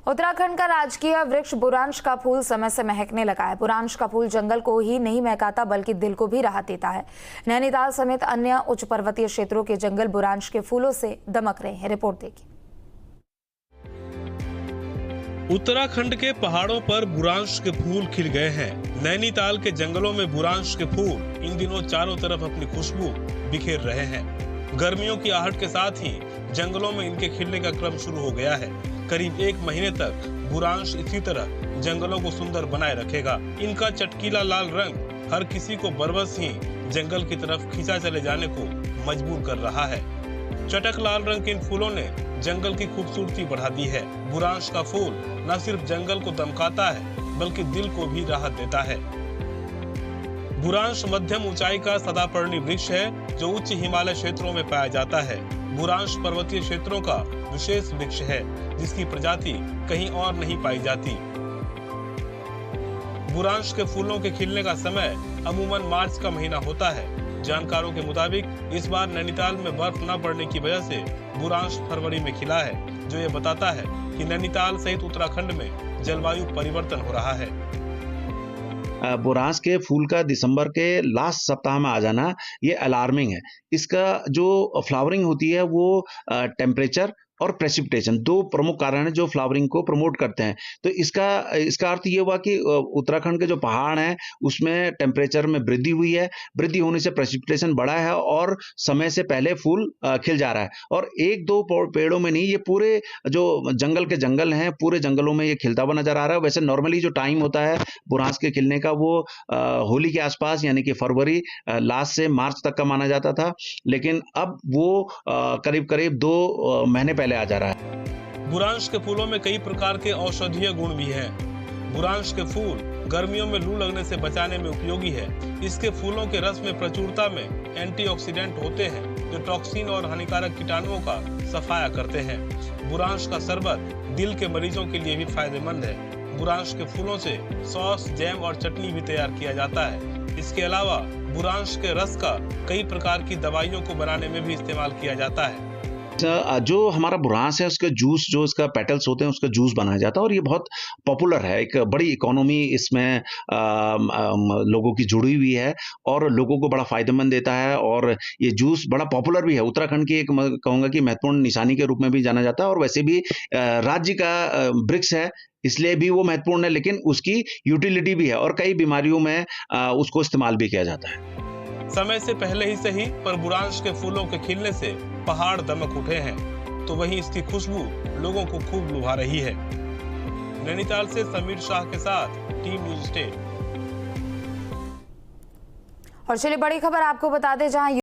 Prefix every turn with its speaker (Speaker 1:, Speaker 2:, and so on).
Speaker 1: उत्तराखंड का राजकीय वृक्ष बुरांश का फूल समय से महकने लगा है। बुरांश का फूल जंगल को ही नहीं महकाता बल्कि दिल को भी राहत देता है। नैनीताल समेत अन्य उच्च पर्वतीय क्षेत्रों के जंगल बुरांश के फूलों से दमक रहे हैं। रिपोर्ट देखिए।
Speaker 2: उत्तराखंड के पहाड़ों पर बुरांश के फूल खिल गए हैं। नैनीताल के जंगलों में बुरांश के फूल इन दिनों चारों तरफ अपनी खुशबू बिखेर रहे हैं। गर्मियों की आहट के साथ ही जंगलों में इनके खिलने का क्रम शुरू हो गया है। करीब 1 महीने तक बुरांश इसी तरह जंगलों को सुंदर बनाए रखेगा। इनका चटकीला लाल रंग हर किसी को बरबस ही जंगल की तरफ खींचा चले जाने को मजबूर कर रहा है। चटक लाल रंग के इन फूलों ने जंगल की खूबसूरती बढ़ा दी है। बुरांश का फूल न सिर्फ जंगल को दमकाता है बल्कि दिल को भी राहत देता है। बुरांश मध्यम ऊंचाई का सदापर्णी वृक्ष है जो उच्च हिमालय क्षेत्रों में पाया जाता है। बुरांश पर्वतीय क्षेत्रों का विशेष वृक्ष है जिसकी प्रजाति कहीं और नहीं पाई जाती। बुरांश के फूलों के खिलने का समय अमूमन मार्च का महीना होता है। जानकारों के मुताबिक इस बार नैनीताल में बर्फ न पड़ने की वजह से बुरांश फरवरी में खिला है, जो ये बताता है कि नैनीताल सहित उत्तराखंड में जलवायु परिवर्तन हो रहा है।
Speaker 3: बुरांश के फूल का दिसंबर के लास्ट सप्ताह में आ जाना ये अलार्मिंग है। इसका जो फ्लावरिंग होती है वो टेम्परेचर और प्रेसिपिटेशन 2 प्रमुख कारण हैं जो फ्लावरिंग को प्रमोट करते हैं। तो इसका अर्थ ये हुआ कि उत्तराखंड के जो पहाड़ हैं उसमें टेम्परेचर में वृद्धि हुई है। वृद्धि होने से प्रेसिपिटेशन बढ़ा है और समय से पहले फूल खिल जा रहा है। और 1-2 पेड़ों में नहीं, ये पूरे जो जंगल हैं पूरे जंगलों में ये खिलता हुआ नजर आ रहा है। वैसे नॉर्मली जो टाइम होता है बुरांश के खिलने का वो होली के आसपास यानी कि फरवरी लास्ट से मार्च तक का माना जाता था, लेकिन अब वो करीब 2 महीने पहले आ जा रहा है।
Speaker 2: बुरांश के फूलों में कई प्रकार के औषधीय गुण भी हैं। बुरांश के फूल गर्मियों में लू लगने से बचाने में उपयोगी है। इसके फूलों के रस में प्रचुरता में एंटीऑक्सीडेंट होते हैं जो टॉक्सिन और हानिकारक कीटाणुओं का सफाया करते हैं। बुरांश का शरबत दिल के मरीजों के लिए भी फायदेमंद है। बुरांश के फूलों से सॉस, जैम और चटनी भी तैयार किया जाता है। इसके अलावा बुरांश के रस का कई प्रकार की दवाइयों को बनाने में भी इस्तेमाल किया जाता है।
Speaker 3: जो हमारा बुरांश है उसका जूस, जो इसका पेटल्स होते हैं उसका जूस बनाया जाता है और ये बहुत पॉपुलर है। एक बड़ी इकोनॉमी इसमें लोगों की जुड़ी हुई है और लोगों को बड़ा फायदेमंद देता है और ये जूस बड़ा पॉपुलर भी है। उत्तराखंड की एक कहूँगा कि महत्वपूर्ण निशानी के रूप में भी जाना जाता है और वैसे भी राज्य का वृक्ष है इसलिए भी वो महत्वपूर्ण है, लेकिन उसकी यूटिलिटी भी है और कई बीमारियों में उसको इस्तेमाल भी किया जाता है।
Speaker 2: समय से पहले ही सही पर बुरांश के फूलों के खिलने से पहाड़ दमक उठे हैं, तो वहीं इसकी खुशबू लोगों को खूब लुभा रही है। नैनीताल से समीर शाह के साथ टीम न्यूज़ स्टेट।
Speaker 1: और चलिए बड़ी खबर आपको बता दें, जहां